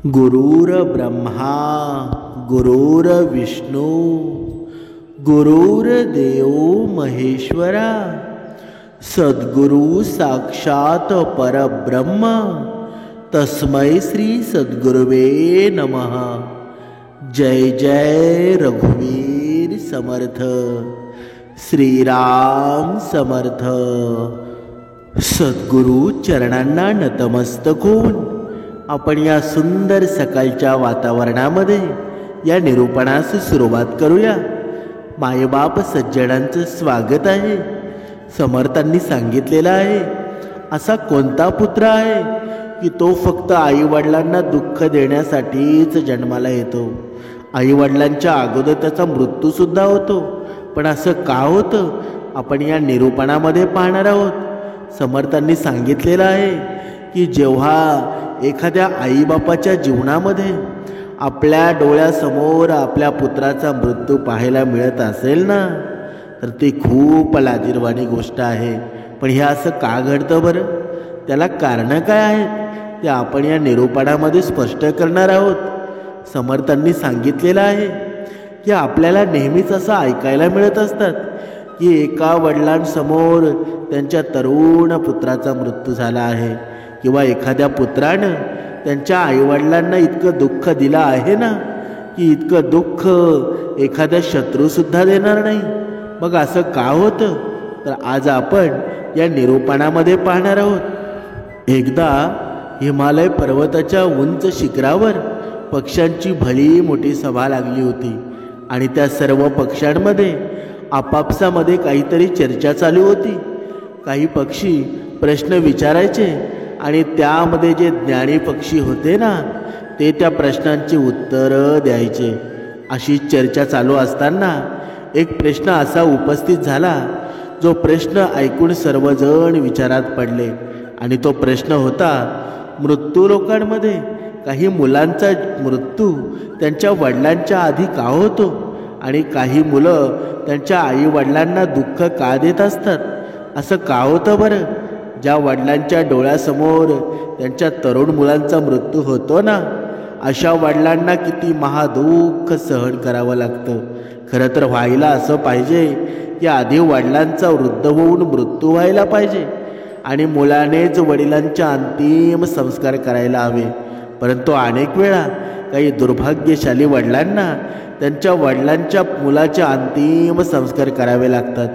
गुरुर्ब्रह्मा गुरुर्विष्णू गुरुर्देव महेश्वरा सद्गुरु साक्षात परब्रह्म तस्मै श्री सद्गुरुवे नमः। जय जय रघुवीर समर्थ, श्रीराम समर्थ। सद्गुरु चरणांना नतमस्तक होऊन आपण या सुंदर सकाळच्या वातावरणामध्ये या निरूपणास सुरुवात करूया। मायबाप सज्जनांचं स्वागत आहे। समर्थांनी सांगितलेलं आहे, असा कोणता पुत्र आहे की तो फक्त आईवडिलांना दुःख देण्यासाठीच जन्माला येतो। आईवडिलांच्या अगोदर त्याचा मृत्यूसुद्धा होतो, पण असं का होतं आपण या निरूपणामध्ये पाहणार आहोत। समर्थांनी सांगितलेलं आहे की जेव्हा एखाद्या आईबापाच्या जीवनामध्ये आपल्या डोळ्यासमोर आपल्या पुत्राचा मृत्यू पाहायला मिळत असेल ना, तर ती खूप लाजिरवाणी गोष्ट आहे। पण हे असं का घडतं बरं? त्याला कारणं काय आहेत ते आपण या निरूपणामध्ये स्पष्ट करणार आहोत। समर्थांनी सांगितलेलं आहे की आपल्याला नेहमीच असं ऐकायला मिळत असतात की एका वडिलांसमोर त्यांच्या तरुण पुत्राचा मृत्यू झाला आहे, किंवा एखाद्या पुत्रानं त्यांच्या आईवडिलांना इतकं दुःख दिलं आहे ना की इतकं दुःख एखाद्या शत्रूसुद्धा देणार नाही। मग असं का होतं, तर आज आपण या निरूपणामध्ये पाहणार आहोत। एकदा हिमालय पर्वताच्या उंच शिखरावर पक्ष्यांची भली मोठी सभा लागली होती आणि त्या सर्व पक्ष्यांमध्ये आपापसामध्ये काहीतरी चर्चा चालू होती। काही पक्षी प्रश्न विचारायचे आणि त्यामध्ये जे ज्ञानी पक्षी होते ना, ते त्या प्रश्नांची उत्तरं द्यायचे। अशी चर्चा चालू असताना एक प्रश्न असा उपस्थित झाला जो प्रश्न ऐकून सर्वजण विचारात पडले, आणि तो प्रश्न होता, मृत्यू लोकांमध्ये काही मुलांचा मृत्यू त्यांच्या वडिलांच्या आधी का होतो आणि काही मुलं त्यांच्या आई वडिलांना दुःख का देत असतात? असं का होतं बरं? ज्या वडिलांच्या डोळ्यासमोर त्यांच्या तरुण मुलांचा मृत्यू होतो ना, अशा वडिलांना किती महादुःख सहन करावं लागतं। खरं तर व्हायला असं पाहिजे की आधी वडिलांचा वृद्ध होऊन मृत्यू व्हायला पाहिजे आणि मुलानेच वडिलांच्या अंतिम संस्कार करायला हवे। परंतु अनेक वेळा काही दुर्भाग्यशाली वडिलांना त्यांच्या वडिलांच्या मुलाचे अंतिम संस्कार करावे लागतात।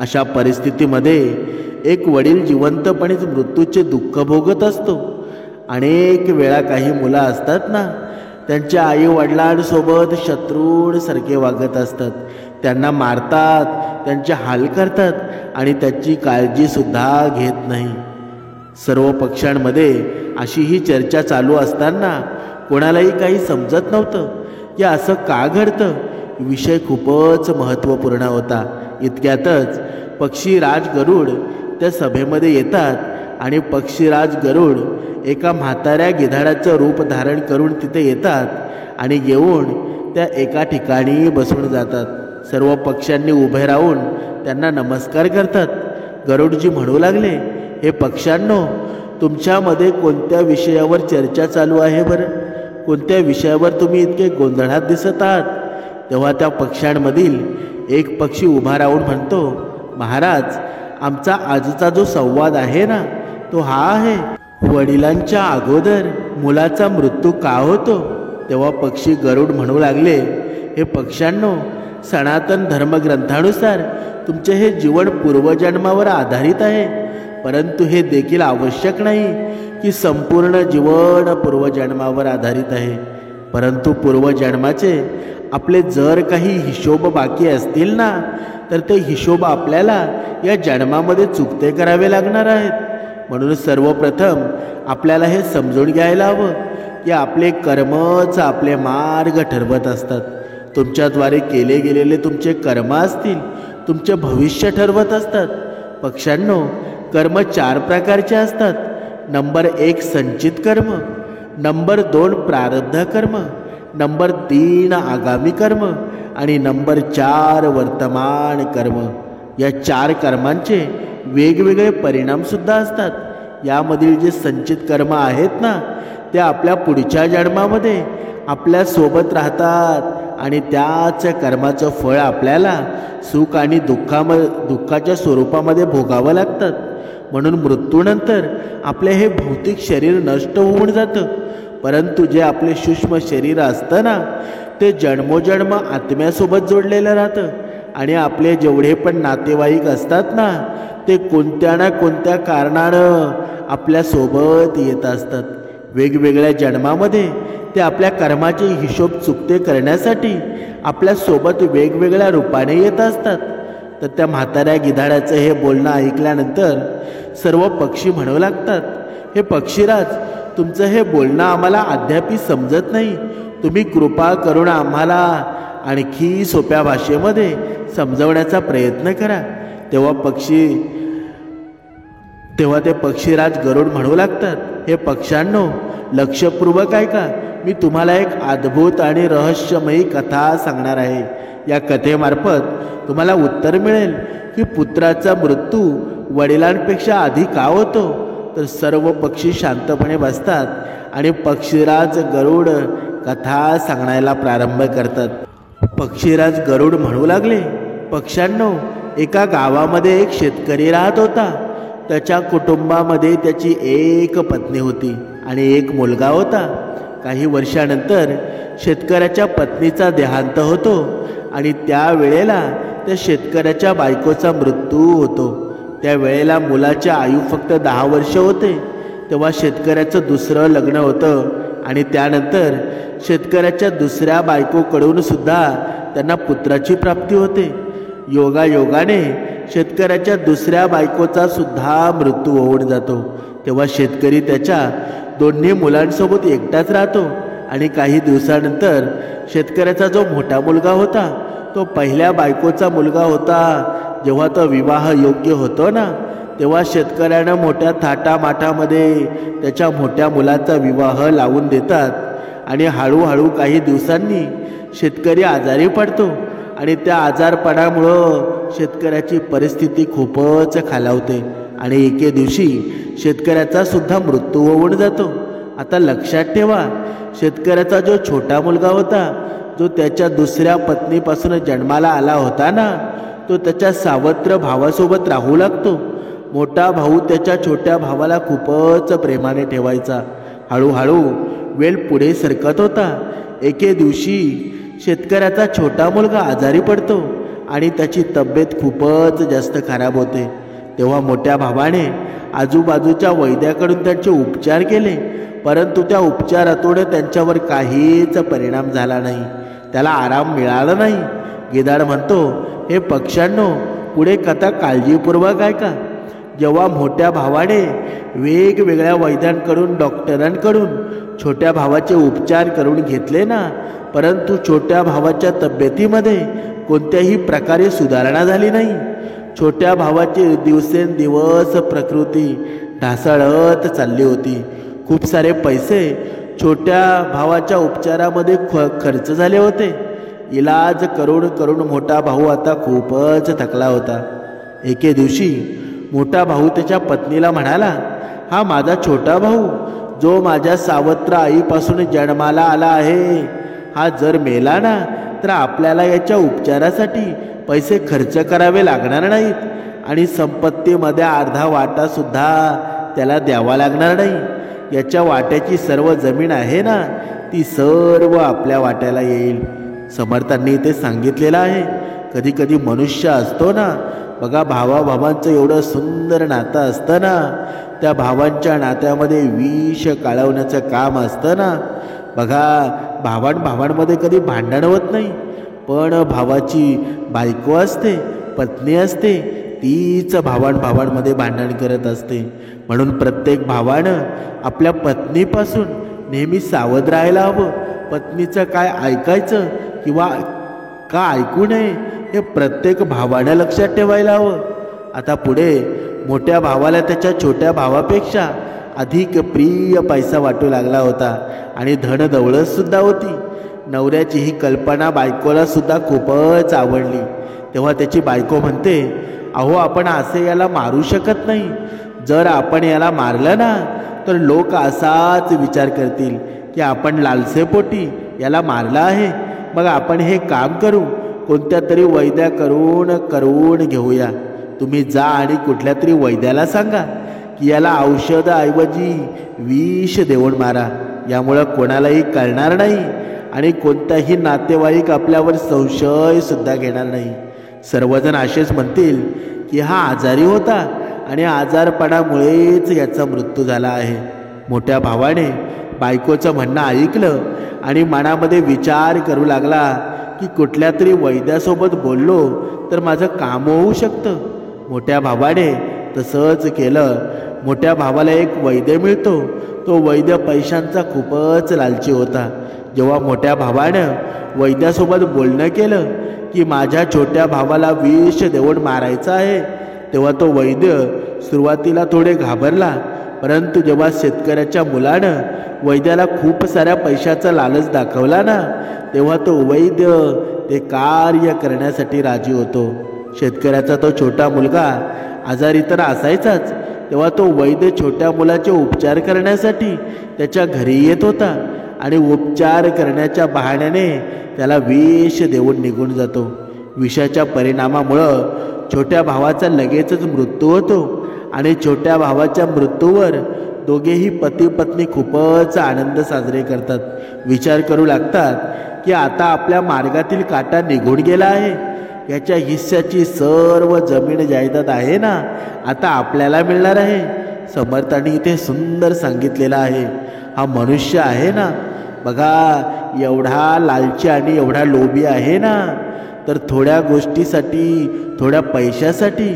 अशा परिस्थितीमध्ये एक वडील जिवंतपणेच मृत्यूचे दुःख भोगत असतो। अनेक वेळा काही मुलं असतात ना, त्यांच्या आई वडिलांसोबत शत्रूंसारखे वागत असतात, त्यांना मारतात, त्यांचे हाल करतात आणि त्याची काळजीसुद्धा घेत नाही। सर्व पक्षांमध्ये अशी ही चर्चा चालू असताना कोणालाही काही समजत नव्हतं की असं का घडतं। विषय खूपच महत्त्वपूर्ण होता। इतक्यातच पक्षीराज गरुड त्या सभेमध्ये येतात आणि पक्षीराज गरुड एका म्हाताऱ्या गिधाडाचं रूप धारण करून तिथे येतात आणि येऊन त्या एका ठिकाणी बसून जातात। सर्व पक्ष्यांनी उभे राहून त्यांना नमस्कार करतात। गरुडजी म्हणू लागले, हे पक्ष्यांनो, तुमच्यामध्ये कोणत्या विषयावर चर्चा चालू आहे बरं? कोणत्या विषयावर तुम्ही इतके गोंधळात दिसत आहात? तेव्हा त्या पक्ष्यांमधील एक पक्षी उभा राहून म्हणतो, महाराज, आमचा आजचा जो संवाद आहे ना, तो हा आहे, वडिलांच्या अगोदर मुलाचा मृत्यू का होतो? तेव्हा पक्षी गरुड म्हणू लागले, हे पक्ष्यांनो, सनातन धर्मग्रंथानुसार तुमचे हे जीवन पूर्वजन्मावर आधारित आहे, परंतु हे देखील आवश्यक नाही की संपूर्ण जीवन पूर्वजन्मावर आधारित आहे। परंतु पूर्वजन्माचे आपले जर काही हिशोब बाकी असतील ना, तर ते हिशोब आपल्याला या जन्मामध्ये चुकते करावे लागणार आहेत। म्हणून सर्वप्रथम आपल्याला हे समजून घ्यायला हवं की आपले कर्मच आपले मार्ग ठरवत असतात। तुमच्याद्वारे केले गेलेले तुमचे कर्म असतील, तुमचे भविष्य ठरवत असतात। पक्ष्यांनो, कर्म 4 प्रकारचे असतात। नंबर 1 संचित कर्म, नंबर 2 प्रारब्ध कर्म, नंबर 3 आगामी कर्म आणि नंबर 4 वर्तमान कर्म। या 4 कर्मांचे वेगवेगळे परिणामसुद्धा असतात। यामधील जे संचित कर्म आहेत ना, ते आपल्या पुढच्या जन्मामध्ये आपल्या सोबत राहतात आणि त्याच कर्माचं फळ आपल्याला सुख आणि दुःखाच्या स्वरूपामध्ये भोगावं लागतात. म्हणून मृत्यूनंतर आपले हे भौतिक शरीर नष्ट होऊन जातं, परंतु जे आपले सूक्ष्म शरीर असतं ना ते जन्मोजन्म आत्म्यासोबत जोडलेलं राहतं. आणि आपले जेवढे पण नातेवाईक असतात ना ते कोणत्या ना कोणत्या कारणानं आपल्यासोबत येत असतात. वेगवेगळ्या जन्मामध्ये ते आपल्या कर्माचे हिशोब चुकते करण्यासाठी आपल्यासोबत वेगवेगळ्या रूपाने येत असतात. तर त्या म्हाताऱ्या गिधाडाचं हे बोलणं ऐकल्यानंतर सर्व पक्षी म्हणू लागतात, हे पक्षीराज, तुमचं हे बोलणं आम्हाला अद्यापही समजत नाही. तुम्ही कृपा करून आम्हाला आणखी सोप्या भाषेमध्ये समजवण्याचा प्रयत्न करा. तेव्हा ते पक्षीराज गरुड म्हणू लागतात, हे पक्ष्यांनो, लक्षपूर्वक ऐका. मी तुम्हाला एक अद्भुत आणि रहस्यमयी कथा सांगणार आहे. या कथेमार्फत तुम्हाला उत्तर मिळेल की पुत्राचा मृत्यू वडिलांपेक्षा आधी का होतो. तर सर्व पक्षी शांतपणे बसतात आणि पक्षीराज गरुड कथा सांगायला प्रारंभ करतात. पक्षीराज गरुड म्हणू लागले, पक्ष्यांनो, एका गावामध्ये एक शेतकरी राहत होता. त्याच्या कुटुंबामध्ये त्याची एक पत्नी होती आणि एक मुलगा होता. काही वर्षानंतर शेतकऱ्याच्या पत्नीचा देहांत होतो आणि त्यावेळेला त्या शेतकऱ्याच्या बायकोचा मृत्यू होतो. त्यावेळेला मुलाचे आयु फक्त 10 वर्ष होते. तेव्हा शेतकऱ्याचं दुसरं लग्न होतं आणि त्यानंतर शेतकऱ्याच्या दुसऱ्या बायकोकडून सुद्धा त्यांना पुत्राची प्राप्ती होते. योगायोगाने शेतकऱ्याच्या दुसऱ्या बायकोचा सुद्धा मृत्यू होऊन जातो. तेव्हा शेतकरी त्याच्या दोन्ही मुलांसोबत एकटाच राहतो. आणि काही दिवसानंतर शेतकऱ्याचा जो मोठा मुलगा होता तो पहिल्या बायकोचा मुलगा होता. जेव्हा तो विवाह योग्य होतो ना तेव्हा शेतकऱ्यानं मोठ्या थाटामाटामध्ये त्याच्या मोठ्या मुलाचा विवाह लावून देतात. आणि हळूहळू काही दिवसांनी शेतकरी आजारी पडतो आणि त्या आजारपणामुळं शेतकऱ्याची परिस्थिती खूपच खालावते आणि एके दिवशी शेतकऱ्याचा सुद्धा मृत्यू होऊन जातो. आता लक्षात ठेवा, शेतकऱ्याचा जो छोटा मुलगा होता जो त्याच्या दुसऱ्या पत्नीपासून जन्माला आला होता ना तो त्याच्या सावत्र भावासोबत राहू लागतो. मोठा भाऊ त्याच्या छोट्या भावाला खूपच प्रेमाने ठेवायचा. हळूहळू वेळ पुढे सरकत होता. एके दिवशी शेतकऱ्याचा छोटा मुलगा आजारी पडतो आणि त्याची तब्येत खूपच जास्त खराब होते. तेव्हा मोठ्या भावाने आजूबाजूच्या वैद्याकडून त्यांचे उपचार केले, परंतु त्या उपचारातून त्यांच्यावर काहीच परिणाम झाला नाही. त्याला आराम मिळाला नाही. गिधाड म्हणतो, हे पक्ष्यांनो, पुढे कथा काळजीपूर्वक ऐका. जेव्हा मोठ्या भावाने वेगवेगळ्या वैद्यांकडून डॉक्टरांकडून छोट्या भावाचे उपचार करून घेतले ना, परंतु छोट्या भावाच्या तब्येतीमध्ये कोणत्याही प्रकारे सुधारणा झाली नाही. छोट्या भावाची दिवसेंदिवस प्रकृती ढासळत चालली होती. खूप सारे पैसे छोट्या भावाच्या उपचारामध्ये खर्च झाले होते. इलाज करून करून मोठा भाऊ आता खूपच थकला होता. एके दिवशी मोठा भाऊ त्याच्या पत्नीला म्हणाला, हा माझा छोटा भाऊ जो माझ्या सावत्र आईपासून जन्माला आला आहे, हा जर मेला ना तर आपल्याला याच्या उपचारासाठी पैसे खर्च करावे लागणार नाहीत आणि संपत्तीमध्ये अर्धा वाटा सुद्धा त्याला द्यावा लागणार नाही. याच्या वाट्याची सर्व जमीन आहे ना ती सर्व आपल्या वाट्याला येईल. समर्थांनी ते सांगितलेलं आहे. कधी कधी मनुष्य असतो ना बघा, भावाभावांचं एवढं सुंदर नातं असतं ना, त्या भावांच्या नात्यामध्ये विष काढवण्याचं काम असतं ना. बघा, भावांमध्ये कधी भांडण होत नाही, पण भावाची बायको असते, पत्नी असते, तीच भावांमध्ये भांडण करत असते. म्हणून प्रत्येक भावानं आपल्या पत्नीपासून नेहमी सावध राहायला हवं. पत्नीचं काय ऐकायचं किंवा का ऐकू नये हे प्रत्येक भावानं लक्षात ठेवायला हवं. आता पुढे मोठ्या भावाला त्याच्या छोट्या भावापेक्षा अधिक प्रिय पैसा वाटू लागला होता आणि धनदौलत सुद्धा होती. नवऱ्याची ही कल्पना बायकोला सुद्धा खूपच आवडली. तेव्हा त्याची बायको म्हणते, अहो, आपण असे याला मारू शकत नाही. जर आपण याला मारलं ना तर लोक असाच विचार करतील की आपण लालसेपोटी याला मारलं आहे. मग आपण हे काम करू, कोणत्या तरी करून घेऊया. तुम्ही जा आणि कुठल्या तरी वैद्याला सांगा की याला औषधाऐवजी विष देऊन मारा. यामुळं कोणालाही कळणार नाही आणि कोणताही नातेवाईक आपल्यावर संशय सुद्धा घेणार नाही. सर्वजण असेच म्हणतील की हा आजारी होता आणि आजारपणामुळेच याचा मृत्यू झाला आहे. मोठ्या भावाने बायकोचं म्हणणं ऐकलं आणि मनामध्ये विचार करू लागला की कुठल्या तरी वैद्यासोबत बोललो तर माझं काम होऊ शकतं. मोठ्या भावाने तसंच केलं. मोठ्या भावाला एक वैद्य मिळतो. तो वैद्य पैशांचा खूपच लालची होता. जेव्हा मोठ्या भावानं वैद्यासोबत बोलणं केलं की माझ्या छोट्या भावाला विष देऊन मारायचं आहे, तेव्हा तो वैद्य सुरुवातीला थोडे घाबरला. परंतु जेव्हा शेतकऱ्याच्या मुलानं वैद्याला खूप साऱ्या पैशाचा लालच दाखवला ना, तेव्हा तो वैद्य ते कार्य करण्यासाठी राजी होतो. शेतकऱ्याचा तो छोटा मुलगा आजारी तर असायचाच, तेव्हा तो वैद्य छोट्या मुलाचे उपचार करण्यासाठी त्याच्या घरी येत होता आणि उपचार करण्याच्या बहाण्याने त्याला विष देऊन निघून जातो. विषाच्या परिणामामुळं छोट्या भावाचा लगेचच मृत्यू होतो आणि छोट्या भावाच्या मृत्यूवर दोघेही पती पत्नी खूपच आनंद साजरे करतात. विचार करू लागतात की आता आपल्या मार्गातील काटा निघून गेला आहे. याच्या हिस्साची सर्व जमीन जायदाद आहे ना, आता आपल्याला मिळणार आहे. समर्थांनी इथे सुंदर सांगितलेलं आहे. हा मनुष्य आहे ना, बघा एवढा लालची आणि एवढा लोभी आहे ना, तर थोड्या गोष्टीसाठी, थोड्या पैशासाठी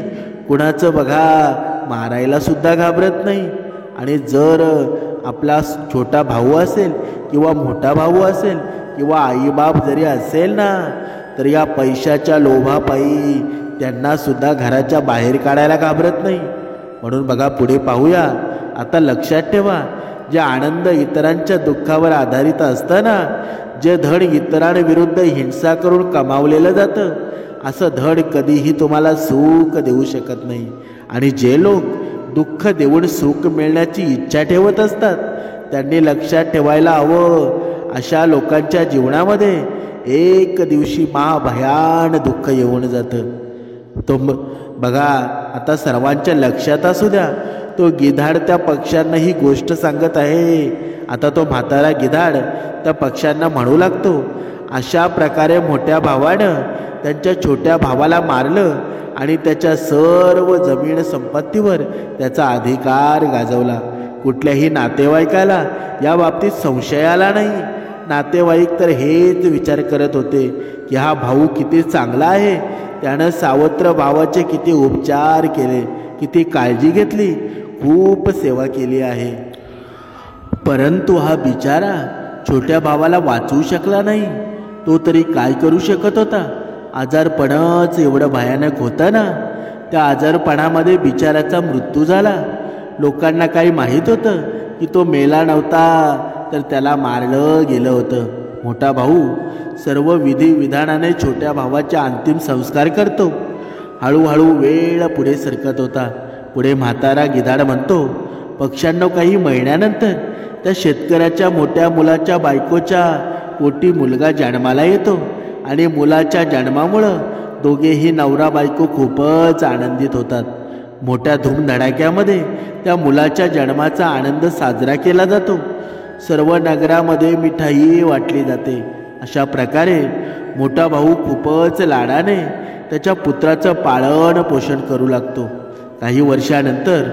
कुणाचं बघा मारायला सुद्धा घाबरत नाही. आणि जर आपला छोटा भाऊ असेल किंवा मोठा भाऊ असेल किंवा आईबाप जरी असेल ना, तर या पैशाच्या लोभापायी त्यांना सुद्धा घराच्या बाहेर काढायला घाबरत नाही. म्हणून बघा पुढे पाहूया. आता लक्षात ठेवा, जे आनंद इतरांच्या दुःखावर आधारित असतं ना, जे धड इतरांविरुद्ध हिंसा करून कमावलेलं जातं, असं धड कधीही तुम्हाला सुख देऊ शकत नाही. आणि जे लोक दुःख देऊन सुख मिळण्याची इच्छा ठेवत असतात, त्यांनी लक्षात ठेवायला हवं, अशा लोकांच्या जीवनामध्ये एक दिवशी महाभयान दुःख येऊन जातं. तो बघा आता सर्वांच्या लक्षात असू द्या, तो गिधाड त्या पक्ष्यांना ही गोष्ट सांगत आहे. आता तो म्हातारा गिधाड त्या पक्ष्यांना म्हणू लागतो, अशा प्रकारे मोठ्या भावानं त्यांच्या छोट्या भावाला मारलं आणि त्याच्या सर्व जमीन संपत्तीवर त्याचा अधिकार गाजवला. कुठल्याही नातेवाईकाला या बाबतीत संशय आला नाही. नातेवाईक तर हेच विचार करत होते की हा भाऊ किती चांगला आहे, त्यानं सावत्र भावाचे किती उपचार केले, किती काळजी घेतली, खूप सेवा केली आहे. परंतु हा बिचारा छोट्या भावाला वाचवू शकला नाही. तो तरी काय करू शकत होता? आजारपणच एवढं भयानक होतं ना, त्या आजारपणामध्ये बिचाराचा मृत्यू झाला. लोकांना काही माहीत होतं की तो मेला नव्हता, तर त्याला मारलं गेलं होतं. मोठा भाऊ सर्व विधी विधानाने छोट्या भावाचे अंतिम संस्कार करतो. हळूहळू वेळ पुढे सरकत होता. पुढे म्हातारा गिधाड म्हणतो, पक्ष्यांनो काही महिन्यानंतर त्या शेतकऱ्याच्या मोठ्या मुलाच्या बायकोच्या पोटी मुलगा जन्माला येतो आणि मुलाच्या जन्मामुळं दोघेही नवरा बायको खूपच आनंदित होतात. मोठ्या धूमधडाक्यामध्ये त्या मुलाच्या जन्माचा आनंद साजरा केला जातो. सर्व नगरामध्ये मिठाई वाटली जाते. अशा प्रकारे मोठा भाऊ खूपच लाडाने त्याच्या पुत्राचं पालन पोषण करू लागतो. काही वर्षानंतर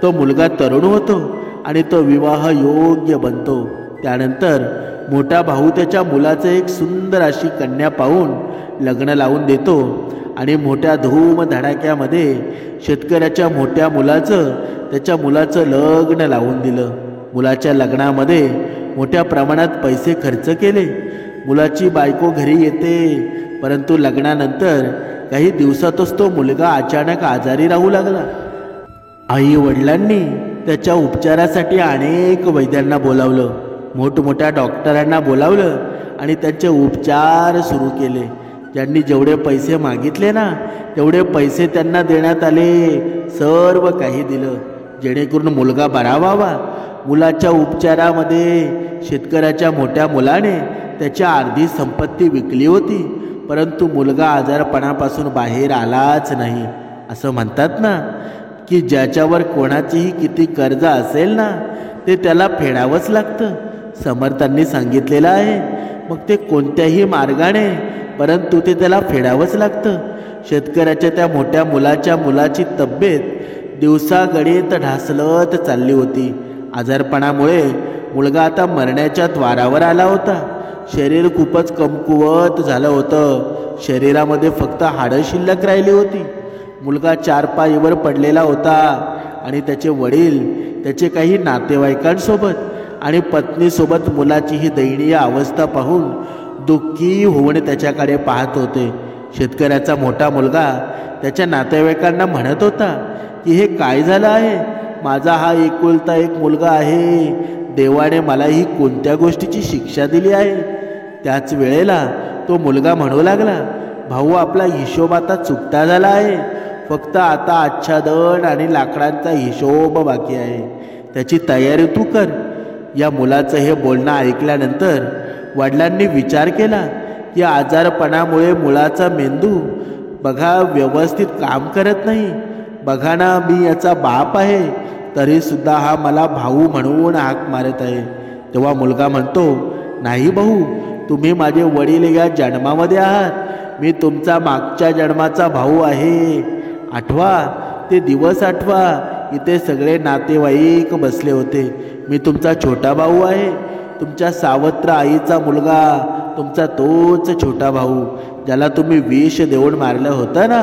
तो मुलगा तरुण होतो आणि तो विवाह योग्य बनतो. त्यानंतर मोठा भाऊ त्याच्या मुलाचं एक सुंदर अशी कन्या पाहून लग्न लावून देतो आणि मोठ्या धूम धडाक्यामध्ये शेतकऱ्याच्या मोठ्या मुलाचं त्याच्या मुलाचं लग्न लावून दिलं. मुलाच्या लग्नामध्ये मोठ्या प्रमाणात पैसे खर्च केले. मुलाची बायको घरी येते, परंतु लग्नानंतर काही दिवसातच तो मुलगा अचानक आजारी राहू लागला. आई वडिलांनी त्याच्या उपचारासाठी अनेक वैद्यांना बोलावलं, मोठमोठ्या डॉक्टरांना बोलावलं आणि त्यांचे उपचार सुरू केले. ज्यांनी जेवढे पैसे मागितले ना, तेवढे पैसे त्यांना देण्यात आले. सर्व काही दिलं. जेणेकरून मुलगा बरा व्हावा. मुलाच्या उपचारामध्ये शेतकऱ्याच्या मोठ्या मुलाने त्याची अर्धी संपत्ती विकली होती, परंतु मुलगा आजारपणापासून बाहेर आलाच नाही. असं म्हणतात ना की ज्याच्यावर कोणाचीही किती कर्ज असेल ना ते त्याला फेडावंच लागतं. समर्थांनी सांगितलेलं आहे, मग ते कोणत्याही मार्गाने परंतु ते त्याला फेडावंच लागतं. शेतकऱ्याच्या त्या मोठ्या मुलाची तब्येत दिवसागणिक ढासळत चालली होती. आजारपणामुळे मुलगा आता मरण्याच्या द्वारावर आला होता. शरीर खूपच कमकुवत झालं होतं. शरीरामध्ये फक्त हाडं शिल्लक राहिली होती. मुलगा चारपाईवर पडलेला होता आणि त्याचे वडील त्याचे काही नातेवाईकांसोबत आणि पत्नीसोबत मुलाची ही दयनीय अवस्था पाहून दुःखी होऊन त्याच्याकडे पाहत होते. शेतकऱ्याचा मोठा मुलगा त्याच्या नातेवाईकांना म्हणत होता की हे काय झालं आहे? माझा हा एकुलता एक मुलगा आहे. देवाने मला ही कोणत्या गोष्टीची शिक्षा दिली आहे? त्याच वेळेला तो मुलगा म्हणू लागला, भाऊ आपला हिशोब आता चुकता झाला आहे. फक्त आता आच्छादन आणि लाकडांचा हिशोब बाकी आहे. त्याची तयारी तू कर. या मुलाचं हे बोलणं ऐकल्यानंतर वडिलांनी विचार केला की आजारपणामुळे मुलाचा मेंदू बघा व्यवस्थित काम करत नाही. बघा ना, मी याचा बाप आहे तरीसुद्धा हा मला भाऊ म्हणून हाक मारत आहे. तेव्हा मुलगा म्हणतो, नाही भाऊ, तुम्ही माझे वडील या जन्मामध्ये आहात. मी तुमचा मागच्या जन्माचा भाऊ आहे. आठवा ते दिवस आठवा. इथे सगळे नातेवाईक बसले होते. मी तुमचा छोटा भाऊ आहे. तुमच्या सावत्र आईचा मुलगा, तुमचा तोच छोटा भाऊ ज्याला तुम्ही विष देऊन मारलं होतं ना.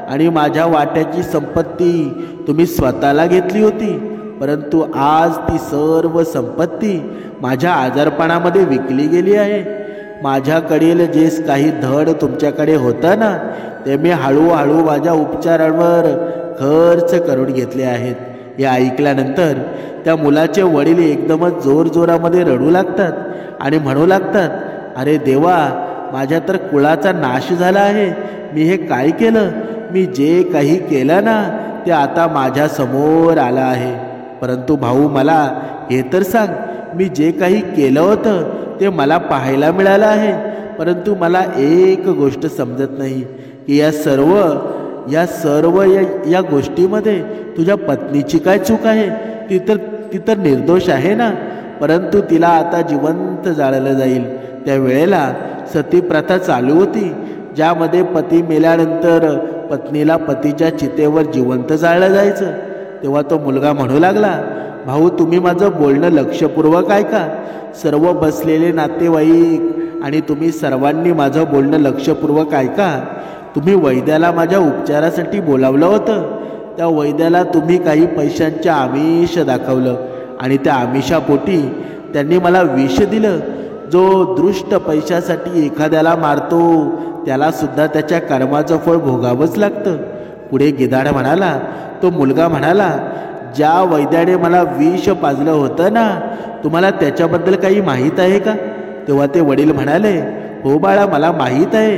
आणि माझ्या वाट्याची संपत्ती तुम्ही स्वतःला घेतली होती, परंतु आज ती सर्व संपत्ती माझ्या आजारपणामध्ये विकली गेली आहे. माझ्याकडील जे काही धड तुमच्याकडे होतं ना ते मी हळूहळू माझ्या उपचारांवर खर्च करून घेतले आहेत. हे ऐकल्यानंतर त्या मुलाचे वडील एकदमच जोरजोरामध्ये रडू लागतात आणि म्हणू लागतात, अरे देवा, माझ्या तर कुळाचा नाश झाला आहे. मी हे काय केलं? मी जे काही केलं ना ते आता माझ्या समोर आलं आहे. परंतु भाऊ मला हे तर सांग, मी जे काही केलं होतं ते मला पाहायला मिळालं आहे, परंतु मला एक गोष्ट समजत नाही की या सर्व गोष्टीमध्ये तुझ्या पत्नीची काय चूक आहे? ती तर निर्दोष आहे ना. परंतु तिला आता जिवंत जाळलं जाईल. त्यावेळेला सती प्रथा चालू होती, ज्यामध्ये पती मेल्यानंतर पत्नीला पतीच्या चितेवर जिवंत जाळलं जायचं. तेव्हा तो मुलगा म्हणू लागला, भाऊ तुम्ही माझं बोलणं लक्षपूर्वक ऐका. सर्व बसलेले नातेवाईक आणि तुम्ही सर्वांनी माझं बोलणं लक्षपूर्वक ऐका. तुम्ही वैद्याला माझ्या उपचारासाठी बोलावलं होतं. त्या वैद्याला तुम्ही काही पैशांचे आमिष दाखवलं आणि त्या आमिषापोटी त्यांनी मला विष दिलं. जो दृष्ट पैशासाठी एखाद्याला मारतो त्याला सुद्धा त्याच्या कर्माचं फळ भोगावंच लागतं. पुढे गिधाड म्हणाला, तो मुलगा म्हणाला, ज्या वैद्याने मला विष पाजलं होतं ना, तुम्हाला त्याच्याबद्दल काही माहीत आहे का? तेव्हा ते वडील म्हणाले, हो बाळा, मला माहीत आहे.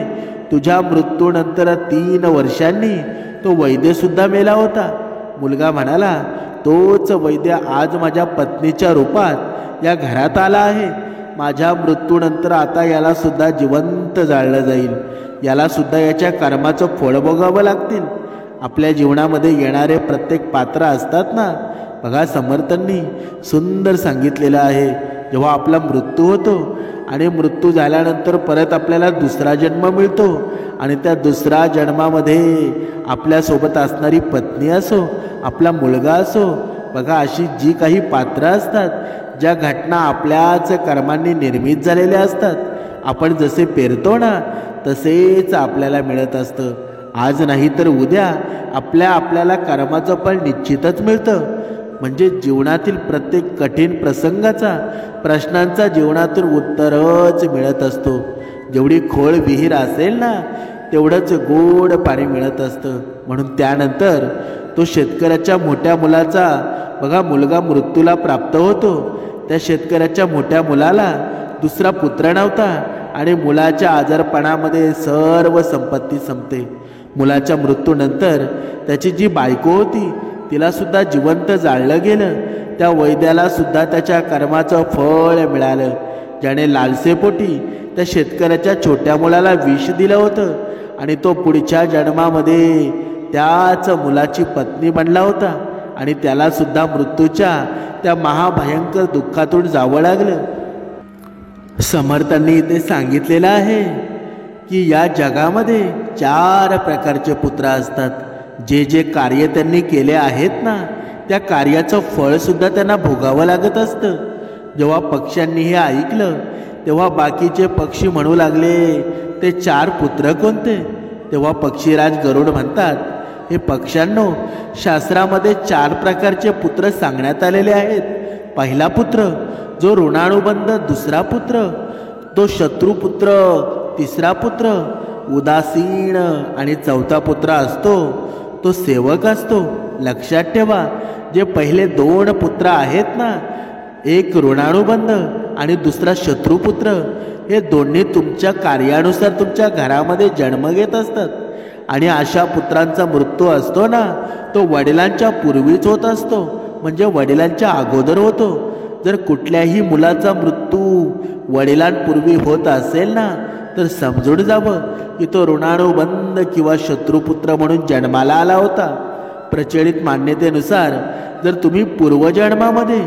तुझ्या मृत्यूनंतर 3 वर्षांनी तो वैद्यसुद्धा मेला होता. मुलगा म्हणाला, तोच वैद्य आज माझ्या पत्नीच्या रूपात या घरात आला आहे. माझ्या मृत्यूनंतर आता याला सुद्धा जिवंत जाळलं जाईल. याला सुद्धा याच्या कर्माचं फळ भोगावं लागतील. आपल्या जीवनामध्ये येणारे प्रत्येक पात्र असतात ना, बघा समर्थांनी सुंदर सांगितलेलं आहे. जेव्हा आपला मृत्यू होतो आणि मृत्यू झाल्यानंतर परत आपल्याला दुसरा जन्म मिळतो आणि त्या दुसऱ्या जन्मामध्ये आपल्यासोबत असणारी पत्नी असो, आपला मुलगा असो, बघा अशी जी काही पात्र असतात, ज्या घटना आपल्याच कर्मांनी निर्मित झालेल्या असतात, आपण जसे पेरतो ना तसेच आपल्याला मिळत असतं. आज नाही तर उद्या आपल्याला कर्माचं फळ निश्चितच मिळतं. म्हणजे जीवनातील प्रत्येक कठीण प्रश्नांचा जीवनातून उत्तरच मिळत असतो. जेवढी खोल विहीर असेल ना तेवढंच गोड पाणी मिळत असतं. म्हणून त्यानंतर तो शेतकऱ्याच्या मोठ्या मुलाचा बघा मुलगा मृत्यूला प्राप्त होतो. त्या शेतकऱ्याच्या मोठ्या मुलाला दुसरा पुत्र नव्हता आणि मुलाच्या आजारपणामध्ये सर्व संपत्ती संपते. मुलाच्या मृत्यूनंतर त्याची जी बायको होती तिला सुद्धा जिवंत जाळलं गेलं. त्या वैद्याला सुद्धा त्याच्या कर्माचं फळ मिळालं, ज्याने लालसेपोटी त्या शेतकऱ्याच्या छोट्या मुलाला विष दिलं होतं आणि तो पुढच्या जन्मामध्ये त्याच मुलाची पत्नी बनला होता आणि त्याला सुद्धा मृत्यूच्या त्या महाभयंकर दुःखातून जावं लागलं. समर्थांनी इथे सांगितलेलं आहे की या जगामध्ये 4 प्रकारचे पुत्र असतात. जे जे कार्य त्यांनी केले आहेत ना, त्या कार्याचं फळ सुद्धा त्यांना भोगावं लागत असतं. जेव्हा पक्ष्यांनी हे ऐकलं तेव्हा बाकीचे पक्षी म्हणू लागले, ते 4 पुत्र कोणते? तेव्हा पक्षीराज गरुड म्हणतात, हे पक्ष्यांनो, शास्त्रामध्ये 4 प्रकारचे पुत्र सांगण्यात आलेले आहेत. पहिला पुत्र जो ऋणानुबंध, दुसरा पुत्र तो शत्रुपुत्र, तिसरा पुत्र उदासीन आणि चौथा पुत्र असतो तो सेवक असतो. लक्षात ठेवा, जे पहिले 2 पुत्र आहेत ना, एक ऋणानुबंध आणि दुसरा शत्रुपुत्र, हे दोन्ही तुमच्या कार्यानुसार तुमच्या घरामध्ये जन्म घेत असतात. आणि अशा पुत्रांचा मृत्यू असतो ना, तो वडिलांच्या पूर्वीच होत असतो, म्हणजे वडिलांच्या अगोदर होतो. जर कुठल्याही मुलाचा मृत्यू वडिलांपूर्वी होत असेल ना, तर समजून जावं की तो ऋणानुबंध किंवा शत्रुपुत्र म्हणून जन्माला आला होता. प्रचलित मान्यतेनुसार जर तुम्ही पूर्वजन्मामध्ये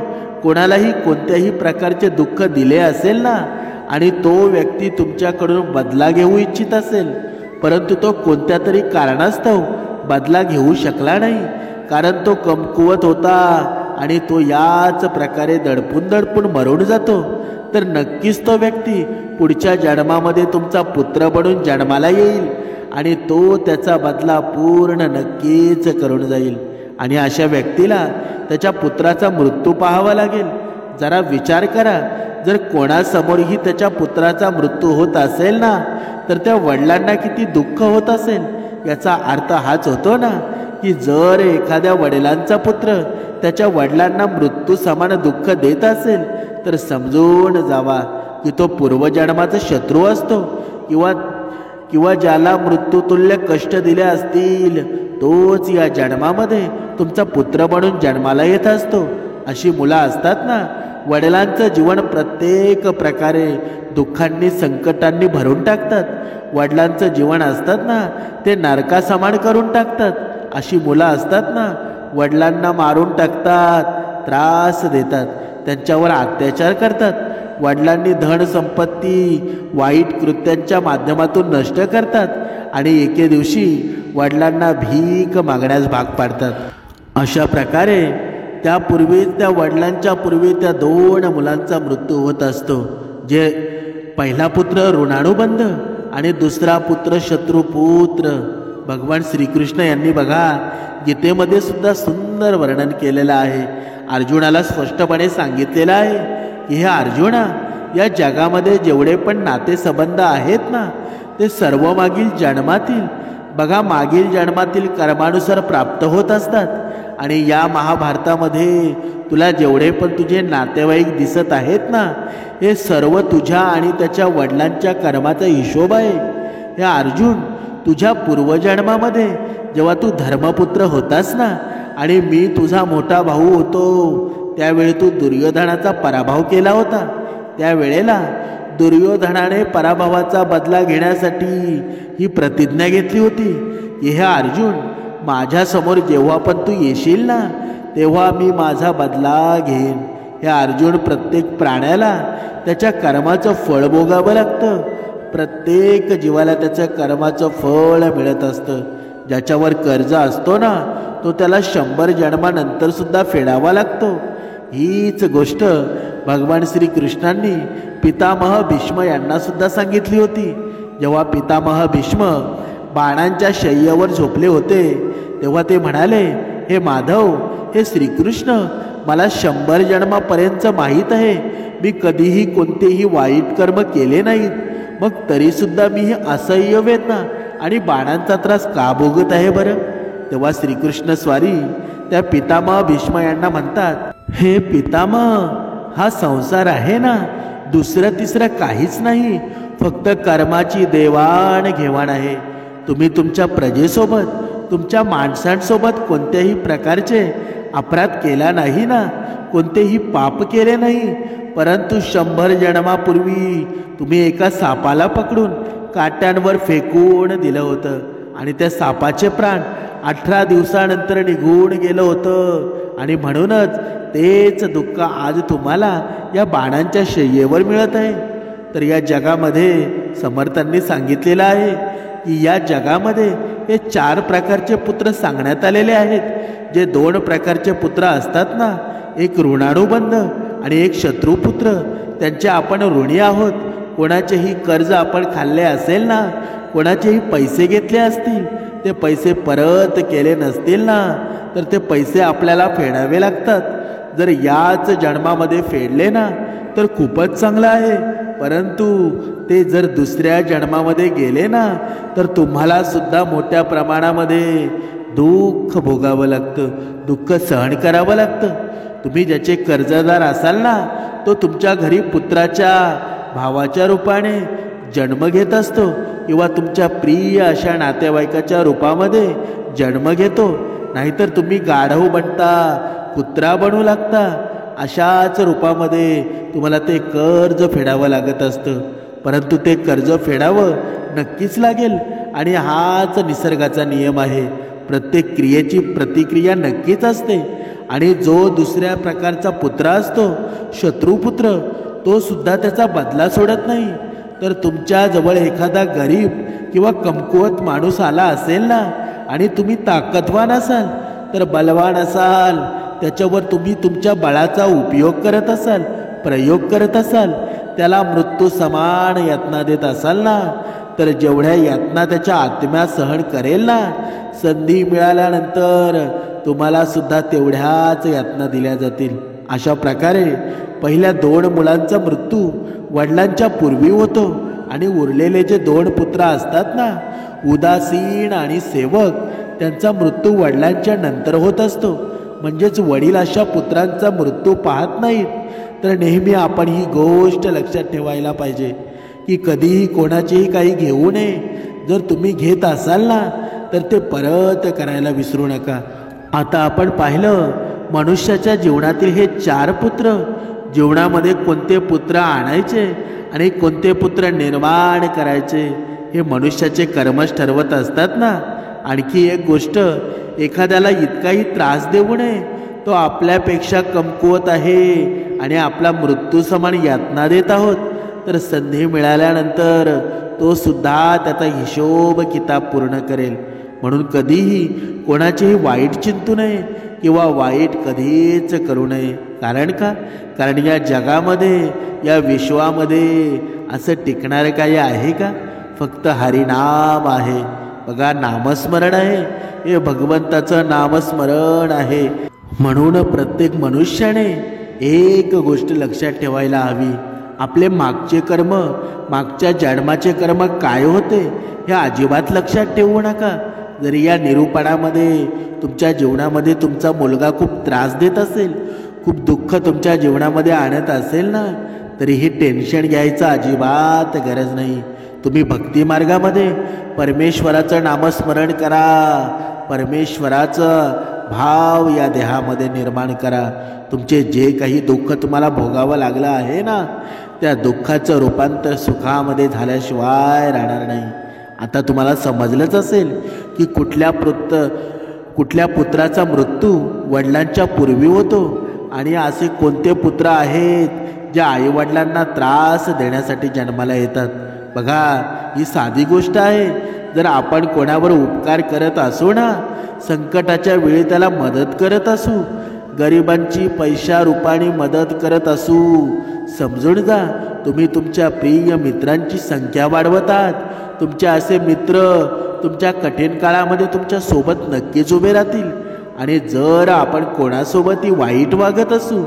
कोणालाही कोणत्याही प्रकारचे दुःख दिले असेल ना, आणि तो व्यक्ती तुमच्याकडून बदला घेऊ इच्छित असेल, परंतु तो कोणत्या तरी कारणास्तव बदला घेऊ शकला नाही, कारण तो कमकुवत होता आणि तो याच प्रकारे दडपून मरून जातो, तर नक्कीच तो व्यक्ती पुढच्या जन्मामध्ये तुमचा पुत्र बनून जन्माला येईल आणि तो त्याचा बदला पूर्ण नक्कीच करून जाईल. आणि अशा व्यक्तीला त्याच्या पुत्राचा मृत्यू पाहावा लागेल. जरा विचार करा, जर कोणासमोरही त्याच्या पुत्राचा मृत्यू होत असेल ना, तर त्या वडिलांना किती दुःख होत असेल. याचा अर्थ हाच होतो ना की जर एखाद्या वडिलांचा पुत्र त्याच्या वडिलांना मृत्यू समान दुःख देत असेल, तर समजून जावा की तो पूर्वजन्माचा शत्रू असतो, किंवा ज्याला मृत्यूतुल्य कष्ट दिले असतील तोच या जन्मामध्ये तुमचा पुत्र म्हणून जन्माला येत असतो. अशी मुलं असतात ना, वडिलांचं जीवन प्रत्येक प्रकारे दुःखांनी, संकटांनी भरून टाकतात. वडिलांचं जीवन असतात ना, ते नरकासमान करून टाकतात. अशी मुलं असतात ना, वडिलांना मारून टाकतात, त्रास देतात, त्यांच्यावर अत्याचार करतात. वडिलांनी धन संपत्ती वाईट कृत्यांच्या माध्यमातून नष्ट करतात आणि एके दिवशी वडिलांना भीक मागण्यास भाग पाडतात. अशा प्रकारे त्या वडिलांच्या पूर्वी त्या 2 मुलांचा मृत्यू होत असतो. जे पहिला पुत्र ऋणानुबंध आणि दुसरा पुत्र शत्रुपुत्र. भगवान श्रीकृष्ण यांनी बघा गीतेमध्ये सुद्धा सुंदर वर्णन केलेलं आहे. अर्जुनाला स्पष्टपणे सांगितलेलं आहे की हे अर्जुना, या जगामध्ये जेवढे पण नातेसंबंध आहेत ना, ते सर्व मागील जन्मातील मागील जन्मातील कर्मानुसार प्राप्त होत असतात. आणि या महाभारतामध्ये तुला जेवढे पण तुझे नातेवाईक दिसत आहेत ना, हे सर्व तुझ्या आणि त्याच्या वडिलांच्या कर्माचा हिशोब आहे. हे अर्जुन, तुझ्या पूर्वजन्मामध्ये जेव्हा तू धर्मपुत्र होतास ना, आणि मी तुझा मोठा भाऊ होतो, त्यावेळी तू दुर्योधनाचा पराभव केला होता. त्यावेळेला दुर्योधनाने पराभवाचा बदला घेण्यासाठी ही प्रतिज्ञा घेतली होती की हे अर्जुन, माझ्यासमोर जेव्हा पण तू येशील ना, तेव्हा मी माझा बदला घेईन. हे अर्जुन, प्रत्येक प्राण्याला त्याच्या कर्माचं फळ भोगावं लागतं. प्रत्येक जीवाला त्याच्या कर्माचं फळ मिळत असतं. ज्याच्यावर कर्ज असतो ना, तो त्याला 100 जन्मानंतर सुद्धा फेडावा लागतो. हीच गोष्ट भगवान श्रीकृष्णांनी पितामह भीष्म यांना सुद्धा सांगितली होती. जेव्हा पितामह भीष्म बाणांच्या शय्यावर झोपले होते, तेव्हा ते म्हणाले, हे माधव, हे श्रीकृष्ण, मला 100 जन्मापर्यंत माहीत आहे, मी कधीही कोणतेही वाईट कर्म केले नाहीत, मग तरीसुद्धा मी हे असह्य वेदना आणि बाणांचा त्रास का भोगत आहे बरं? तेव्हा श्रीकृष्ण स्वारी त्या पितामह भीष्म यांना म्हणतात, हे पितामह, हा संसार आहे ना, दुसरं तिसरं काहीच नाही, फक्त कर्माची देवाण घेवाण आहे. तुम्ही तुमच्या प्रजेसोबत तुमच्या माणसांसोबत कोणत्याही प्रकारचे अपराध केला नाही ना, कोणतेही पाप केले नाही, परंतु 100 जन्मापूर्वी तुम्ही एका सापाला पकडून काट्यांवर फेकून दिलं होतं आणि त्या सापाचे प्राण 18 दिवसानंतर निघून गेलं होतं आणि म्हणूनच तेच दुःख आज तुम्हाला या बाणांच्या शय्येवर मिळत आहे. तर या जगामध्ये समर्थांनी सांगितलेलं आहे की या जगामध्ये हे 4 प्रकारचे पुत्र सांगण्यात आलेले आहेत. जे 2 प्रकारचे पुत्र असतात ना, एक ऋणानुबंध आणि एक शत्रुपुत्र, त्यांचे आपण ऋणी आहोत. कोणाचेही कर्ज आपण खाल्ले असेल ना, कोणाचेही पैसे घेतले असतील, ते पैसे परत केले नसतील ना, तर ते पैसे आपल्याला फेडावे लागतात. जर याच जन्मामध्ये फेडले ना तर खूपच चांगलं आहे, परंतु ते जर दुसऱ्या जन्मामध्ये गेले ना तर तुम्हाला सुद्धा मोठ्या प्रमाणामध्ये दुःख भोगावं लागतं, दुःख सहन करावं लागतं. तुम्ही ज्याचे कर्जदार असाल ना, तो तुमच्या घरी पुत्राच्या भावाच्या रूपाने जन्म घेत असतो किंवा तुमच्या प्रिय अशा नातेवाईकाच्या रूपामध्ये जन्म घेतो. नाहीतर तुम्ही गाढव बनता, कुत्रा बनू लागता. अशाच रूपामध्ये तुम्हाला ते कर्ज फेडावं लागत असतं, परंतु ते कर्ज फेडावं नक्कीच लागेल. आणि हाच निसर्गाचा नियम आहे. प्रत्येक क्रियेची प्रतिक्रिया नक्कीच असते. आणि जो दुसऱ्या प्रकारचा पुत्र असतो, शत्रुपुत्र, तो सुद्धा त्याचा बदला सोडत नाही. तर तुमच्या जवळ एखादा गरीब किंवा कमकुवत माणूस आला असेल ना आणि तुम्ही ताकदवान असाल, तर बलवान असाल, त्याच्यावर तुम्ही तुमच्या बळाचा उपयोग करत असाल, प्रयोग करत असाल, त्याला मृत्यू समान यातना देत असाल ना, तर जेवढ्या यातना त्याच्या आत्म्या सहन करेल ना, संधी मिळाल्यानंतर तुम्हाला सुद्धा तेवढ्याच यातना दिल्या जातील. अशा प्रकारे पहिल्या 2 मुलांचा मृत्यू वडिलांच्या पूर्वी होतो आणि उरलेले जे 2 पुत्र असतात ना, उदासीन आणि सेवक, त्यांचा मृत्यू वडिलांच्या नंतर होत असतो. म्हणजेच वडील अशा पुत्रांचा मृत्यू पाहत नाहीत. तर नेहमी आपण ही गोष्ट लक्षात ठेवायला पाहिजे की कधीही कोणाचेही काही घेऊ नये. जर तुम्ही घेत असाल ना तर ते परत करायला विसरू नका. आता आपण पाहिलं मनुष्याच्या जीवनातील हे 4 पुत्र, जीवनामध्ये कोणते पुत्र आणायचे आणि कोणते पुत्र निर्माण करायचे हे मनुष्याचे कर्मच ठरवत असतात ना. आणखी एक गोष्ट, एखाद्याला इतकाही त्रास देऊ नये. तो आपल्यापेक्षा कमकुवत आहे आणि आपला मृत्यू समान यातना देत आहोत, तर संधी मिळाल्यानंतर तो सुद्धा त्याचा हिशोब किताब पूर्ण करेल. म्हणून कधीही कोणाचेही वाईट चिंतू नये किंवा वाईट कधीच करू नये. कारण का? कारण या जगामध्ये, या विश्वामध्ये असं टिकणारं काही आहे का? फक्त हरिनाम आहे. बघा, नामस्मरण आहे, हे भगवंताचं नामस्मरण आहे. म्हणून प्रत्येक मनुष्याने एक गोष्ट लक्षात ठेवायला हवी. आपले मागचे कर्म, मागच्या जन्माचे कर्म काय होते हे अजिबात लक्षात ठेवू नका. जरी या निरूपणामध्ये तुमच्या जीवनामध्ये तुमचा मुलगा खूप त्रास देत असेल, खूप दुःख तुमच्या जीवनामध्ये आणत असेल ना, तरीही टेन्शन घ्यायचं अजिबात गरज नाही. तुम्ही भक्ती मार्गामध्ये परमेश्वराचं नामस्मरण करा, परमेश्वराचं भाव या देहामध्ये निर्माण करा. तुमचे जे काही दुःख तुम्हाला भोगावं लागलं आहे ना, त्या दुःखाचं रूपांतर सुखामध्ये झाल्याशिवाय राहणार नाही. आता तुम्हाला समजलंच असेल की कुठल्या पुत्राचा मृत्यू वडिलांच्या पूर्वी होतो आणि असे कोणते पुत्र आहेत जे आईवडिलांना त्रास देण्यासाठी जन्माला येतात. बघा, ही साधी गोष्ट आहे. जर आपण कोणावर उपकार करत असू ना, संकटाच्या वेळी त्याला मदत करत असू, गरिबांची पैशा रूपाने मदत करत असू, समजून जा तुम्ही तुमच्या प्रिय मित्रांची संख्या वाढवत आहात. तुमचे असे मित्र तुमच्या कठीण काळामध्ये तुमच्या सोबत नक्कीच उभे राहतील. आणि जर आपण कोणासोबतही वाईट वागत असू,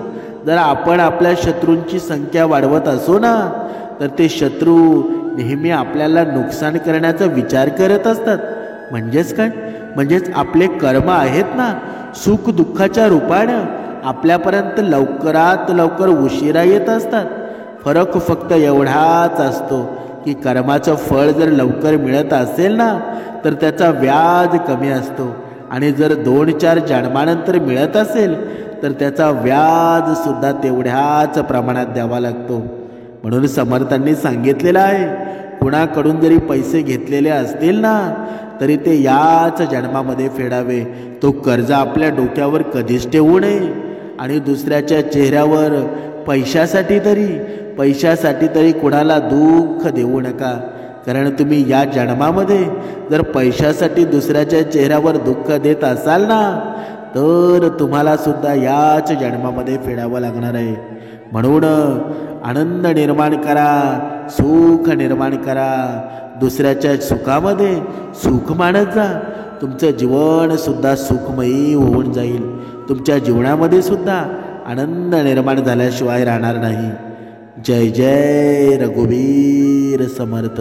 जर आपण आपल्या शत्रूंची संख्या वाढवत असू ना, तर ते शत्रू नेहमी आपल्याला नुकसान करण्याचा विचार करत असतात. म्हणजेच काय? म्हणजेच आपले कर्म आहेत ना, सुख दुःखाच्या रूपानं आपल्यापर्यंत लवकरात लवकर उशिरा येत असतात. फरक फक्त एवढाच असतो की कर्माचं फळ जर लवकर मिळत असेल ना तर त्याचा व्याज कमी असतो, आणि जर 2-4 जन्मानंतर मिळत असेल तर त्याचा व्याज सुद्धा तेवढ्याच प्रमाणात द्यावा लागतो. म्हणून समर्थांनी सांगितलेलं आहे, कुणाकडून जरी पैसे घेतलेले असतील ना तरी ते याच जन्मामध्ये फेडावे. तो कर्ज आपल्या डोक्यावर कधीच ठेवू नये, आणि दुसऱ्याच्या चेहऱ्यावर पैशासाठी तरी कुणाला दुःख देऊ नका. कारण तुम्ही या जन्मामध्ये जर पैशासाठी दुसऱ्याच्या चेहऱ्यावर दुःख देत असाल ना तर तुम्हाला सुद्धा याच जन्मामध्ये फेडावं लागणार आहे. म्हणून आनंद निर्माण करा, सुख निर्माण करा, दुसऱ्याच्या सुखामध्ये सुख मानत जा. तुमचं जीवन सुद्धा सुखमयी होऊन जाईल. तुमच्या जीवनामध्ये सुद्धा आनंद निर्माण झाल्याशिवाय राहणार नाही. जय जय रघुवीर समर्थ.